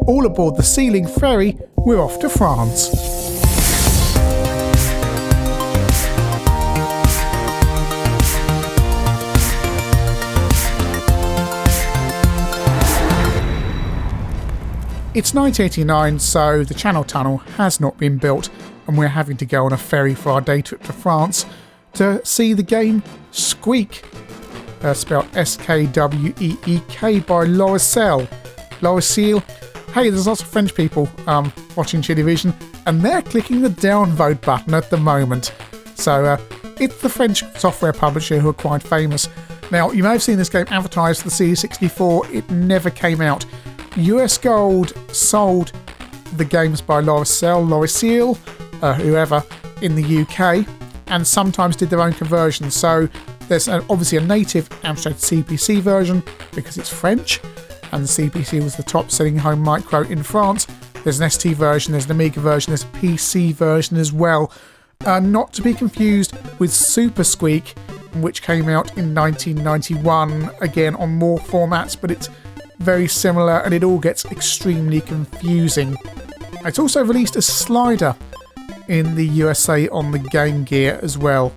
All aboard the Sealing Ferry, we're off to France. It's 1989, so the Channel Tunnel has not been built, and we're having to go on a ferry for our day trip to France to see the game Skweek, spelled Skweek by Loriciels. Loriciels. Hey, there's lots of French people watching ChinnyVision, and they're clicking the downvote button at the moment. So it's the French software publisher who are quite famous. Now, you may have seen this game advertised for the C64. It never came out. US Gold sold the games by Loriciels, whoever, in the UK, and sometimes did their own conversions. So there's obviously a native Amstrad Cpc version because it's French, and the Cpc was the top-selling home micro in France. There's an ST version, there's an Amiga version, there's a PC version as well. Not to be confused with Super Skweek, which came out in 1991, again on more formats, but it's very similar and it all gets extremely confusing. It's also released as Slider in the USA on the Game Gear as well.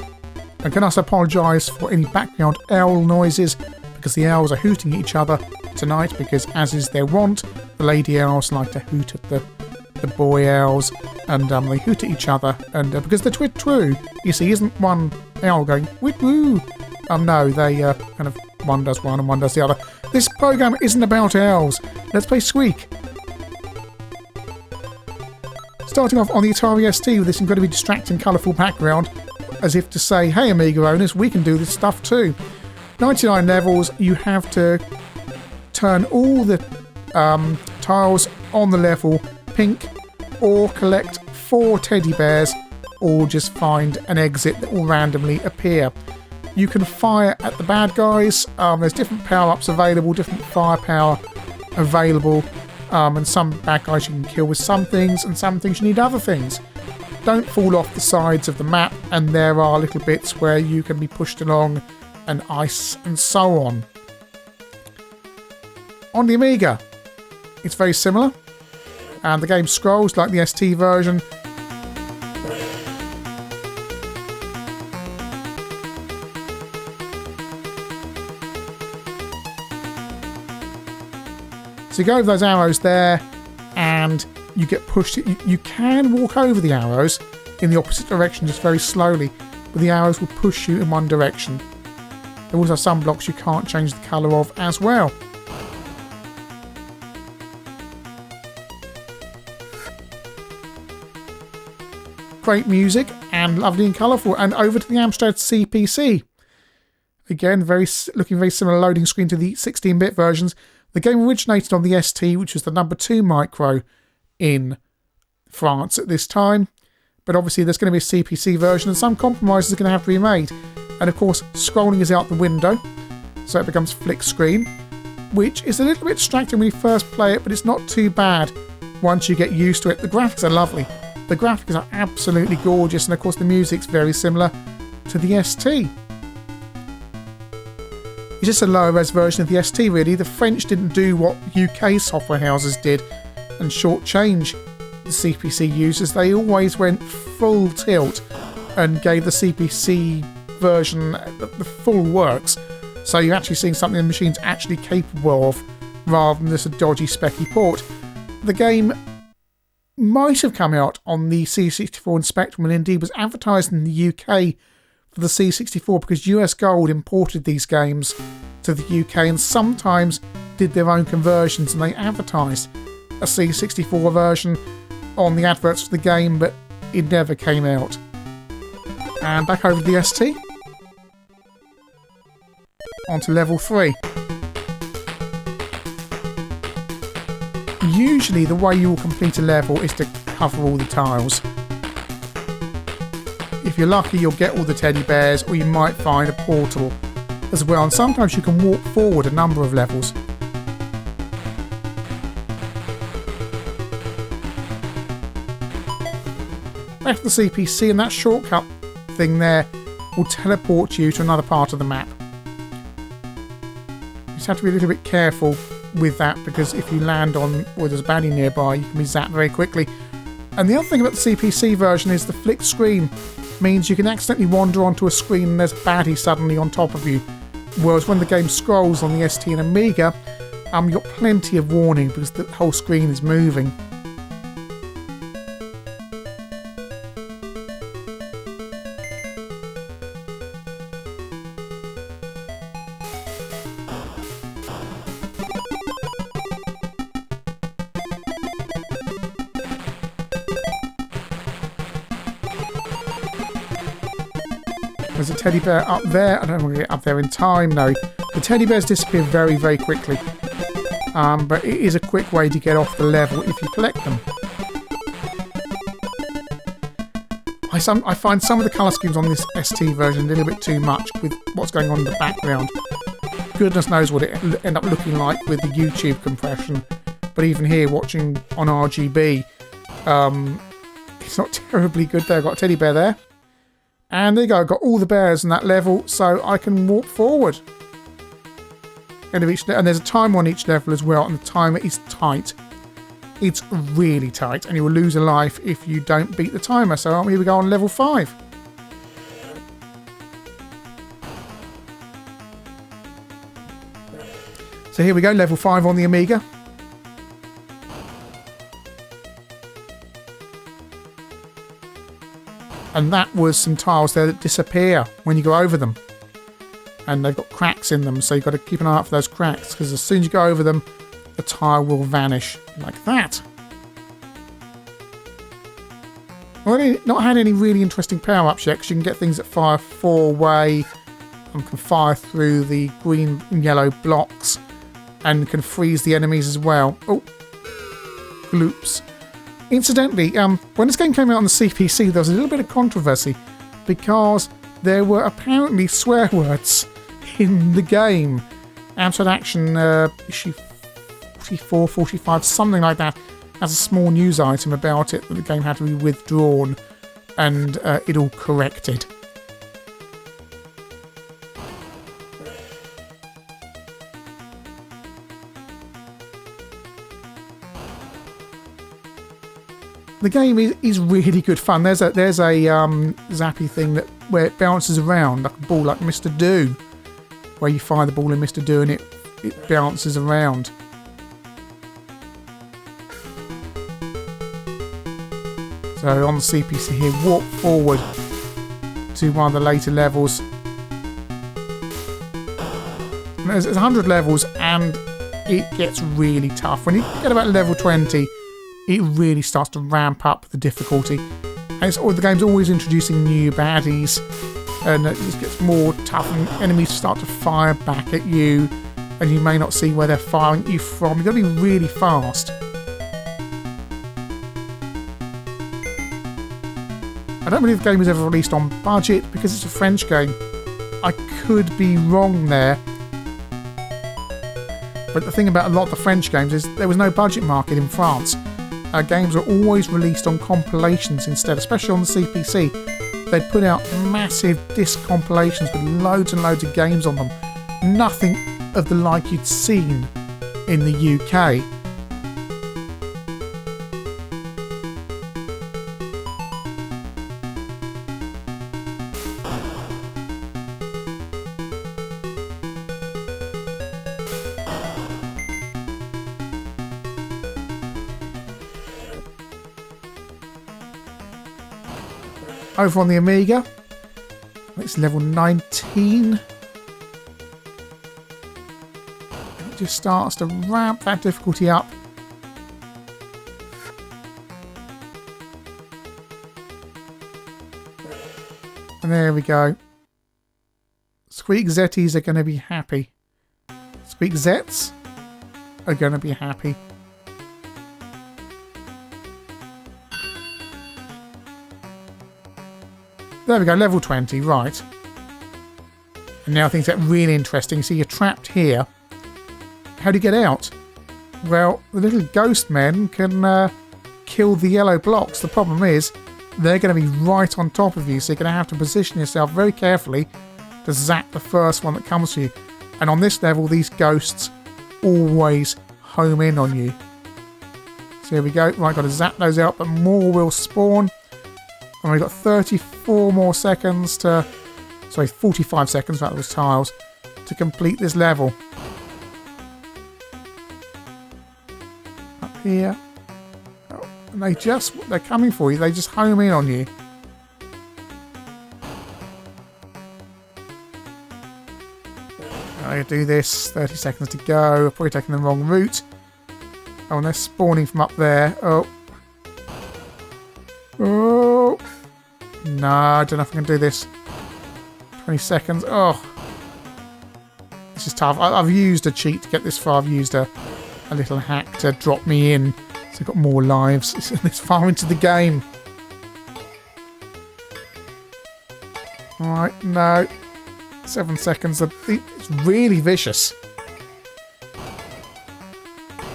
And can also apologise for any background owl noises, because the owls are hooting at each other tonight, because as is their wont, the lady owls like to hoot at the boy owls, and they hoot at each other, and because the twit-twoo, you see, isn't one owl going wit-woo. No, they kind of, one does one and one does the other. This program isn't about owls. Let's play Skweek. Starting off on the Atari ST with this incredibly distracting, colourful background, as if to say, hey Amiga owners, we can do this stuff too. 99 levels, you have to turn all the tiles on the level pink, or collect 4 teddy bears, or just find an exit that will randomly appear. You can fire at the bad guys, there's different power-ups available, different firepower available, and some bad guys you can kill with some things, and some things you need other things. Don't fall off the sides of the map, and there are little bits where you can be pushed along, and ice, and so on. On the Amiga, it's very similar, and the game scrolls like the ST version. So you go over those arrows there, and you get pushed. You can walk over the arrows in the opposite direction, just very slowly, but the arrows will push you in one direction. There are also some blocks you can't change the colour of as well. Great music, and lovely and colourful. And over to the Amstrad Cpc. Again, looking very similar loading screen to the 16-bit versions. The game originated on the ST, which was the number 2 micro in France at this time. But obviously there's going to be a CPC version, and some compromises are going to have to be made. And of course, scrolling is out the window, so it becomes flick screen, which is a little bit distracting when you first play it, but it's not too bad once you get used to it. The graphics are lovely. The graphics are absolutely gorgeous, and of course the music's very similar to the ST. It's just a lower res version of the ST really. The French didn't do what UK software houses did and shortchange the CPC users. They always went full tilt and gave the CPC version the full works. So you're actually seeing something the machine's actually capable of, rather than just a dodgy specky port. The game might have come out on the C64 and Spectrum, and indeed was advertised in the UK for the C64 because US Gold imported these games to the UK and sometimes did their own conversions, and they advertised a C64 version on the adverts for the game, but it never came out. And back over to the ST. On to level 3. Usually the way you will complete a level is to cover all the tiles. If you're lucky, you'll get all the teddy bears, or you might find a portal as well, and sometimes you can walk forward a number of levels. Back to the CPC, and that shortcut thing there will teleport you to another part of the map. You just have to be a little bit careful with that, because if you land on or there's a baddie nearby, you can be zapped very quickly. And the other thing about the CPC version is the flicked screen means you can accidentally wander onto a screen and there's a baddie suddenly on top of you. Whereas when the game scrolls on the ST and Amiga, you've got plenty of warning because the whole screen is moving. There's a teddy bear up there. I don't want to get up there in time, no. The teddy bears disappear very, very quickly. But it is a quick way to get off the level if you collect them. I find some of the colour schemes on this ST version a little bit too much with what's going on in the background. Goodness knows what it end up looking like with the YouTube compression. But even here, watching on RGB, it's not terribly good there. I've got a teddy bear there. And there you go, I've got all the bears in that level, so I can walk forward. And there's a timer on each level as well, and the timer is tight. It's really tight, and you will lose a life if you don't beat the timer. So here we go on level 5. So here we go, level 5 on the Amiga. And that was some tiles there that disappear when you go over them. And they've got cracks in them, so you've got to keep an eye out for those cracks, because as soon as you go over them, the tile will vanish like that. Well, I've not had any really interesting power-ups yet, because you can get things that fire 4-way, and can fire through the green and yellow blocks, and can freeze the enemies as well. Oh, gloops. Incidentally, when this game came out on the CPC, there was a little bit of controversy because there were apparently swear words in the game. Amstrad Action issue 44, 45, something like that, has a small news item about it that the game had to be withdrawn and it all corrected. The game is really good fun. There's a zappy thing where it bounces around like a ball, like Mr. Do, where you fire the ball in Mr. Do and it bounces around. So on the CPC here, walk forward to one of the later levels. And there's 100 levels and it gets really tough. When you get about level 20, it really starts to ramp up the difficulty. And the game's always introducing new baddies, and it just gets more tough, and enemies start to fire back at you, and you may not see where they're firing at you from. You've got to be really fast. I don't believe the game was ever released on budget because it's a French game. I could be wrong there. But the thing about a lot of the French games is there was no budget market in France. Games were always released on compilations instead, especially on the CPC. They'd put out massive disc compilations with loads and loads of games on them. Nothing of the like you'd seen in the UK. Over on the Amiga, it's level 19. It just starts to ramp that difficulty up. And there we go. Skweek Zetties are going to be happy. Skweek Zets are going to be happy. There we go, level 20, right. And now things get really interesting. See, you're trapped here. How do you get out? Well, the little ghost men can kill the yellow blocks. The problem is, they're going to be right on top of you, so you're going to have to position yourself very carefully to zap the first one that comes to you. And on this level, these ghosts always home in on you. So here we go. Right, got to zap those out, but more will spawn. And we've got 34 more seconds to... Sorry, 45 seconds, that was tiles, to complete this level. Up here. Oh, and they're coming for you. They just home in on you. I do this. 30 seconds to go. I've probably taken the wrong route. Oh, and they're spawning from up there. Oh. Oh. No, I don't know if I can do this. 20 seconds. Oh. This is tough. I've used a cheat to get this far. I've used a little hack to drop me in. So I've got more lives. It's this far into the game. Alright, no. 7 seconds. It's really vicious.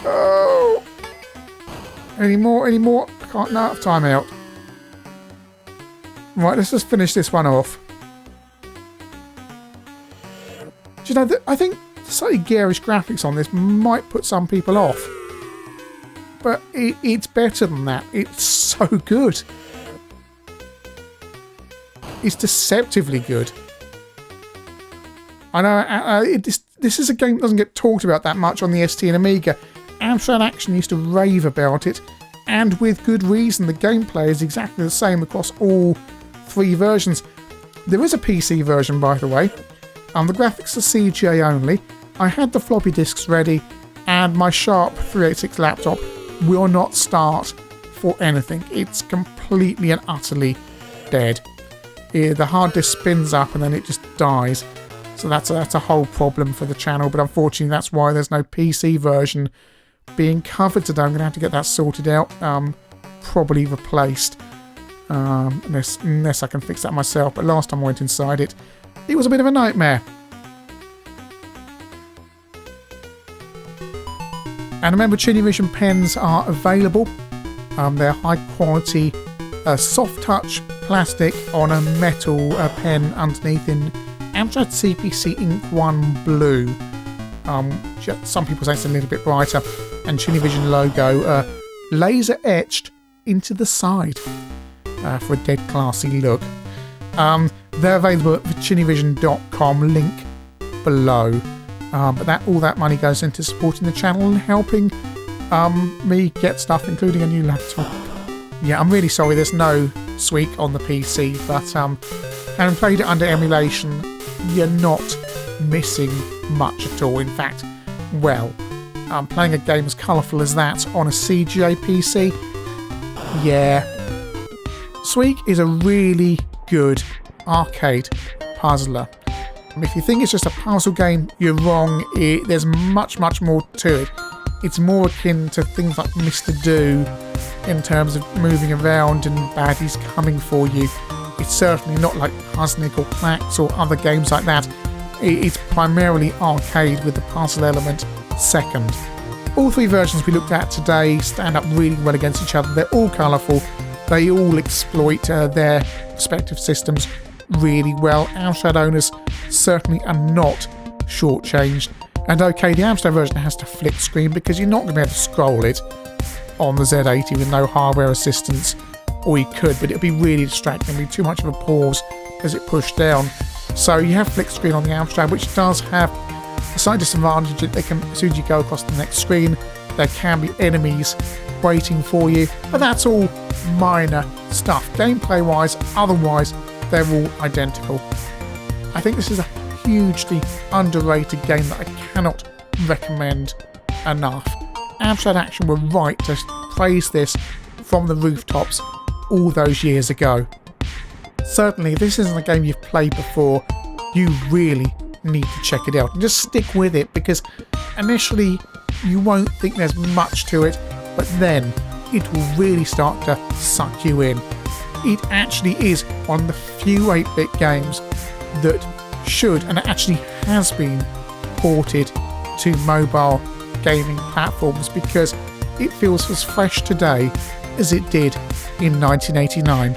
Oh! Any more? Any more? I can't. No, time out. Right, let's just finish this one off. Do you know that I think slightly garish graphics on this might put some people off, but it's better than that. It's so good. It's deceptively good. I know this is a game that doesn't get talked about that much on the ST and Amiga. Amstrad Action used to rave about it, and with good reason. The gameplay is exactly the same across all 3 versions. There is a PC version, by the way. The graphics are CGA only. I had the floppy disks ready, and my Sharp 386 laptop will not start for anything. It's completely and utterly dead. The hard disk spins up and then it just dies. So that's a whole problem for the channel, but unfortunately that's why there's no PC version being covered today. I'm going to have to get that sorted out, probably replaced, unless I can fix that myself. But last time I went inside it, it was a bit of a nightmare. And remember, ChinnyVision pens are available. They're high quality, soft touch plastic on a metal pen underneath in Amstrad Cpc Ink 1 Blue. Some people say it's a little bit brighter. And ChinnyVision logo laser etched into the side for a dead classy look. They're available at ChinnyVision.com, link below. But all that money goes into supporting the channel and helping me get stuff, including a new laptop. Yeah, I'm really sorry there's no Skweek on the PC, but having played it under emulation, you're not missing much at all. In fact, well, playing a game as colourful as that on a CGA PC, yeah. Skweek is a really good arcade puzzler. If you think it's just a puzzle game, you're wrong. There's much, much more to it. It's more akin to things like Mr. Do in terms of moving around and baddies coming for you. It's certainly not like Puzznic or Plax or other games like that. It's primarily arcade with the puzzle element second. All 3 versions we looked at today stand up really well against each other. They're all colourful. They all exploit their respective systems really well. Amstrad owners certainly are not shortchanged. And okay, the Amstrad version has to flick screen because you're not going to be able to scroll it on the Z80 with no hardware assistance. Or you could, but it would be really distracting. It would be too much of a pause as it pushed down. So you have flick screen on the Amstrad, which does have a slight disadvantage that as soon as you go across the next screen, there can be enemies waiting for you. But that's all minor stuff. Gameplay wise, otherwise, they're all identical. I think this is a hugely underrated game that I cannot recommend enough. Amstrad Action were right to praise this from the rooftops all those years ago. Certainly, if this isn't a game you've played before, you really need to check it out and just stick with it, because initially you won't think there's much to it, but then it will really start to suck you in. It actually is one of the few 8-bit games that should, and actually has been, ported to mobile gaming platforms, because it feels as fresh today as it did in 1989.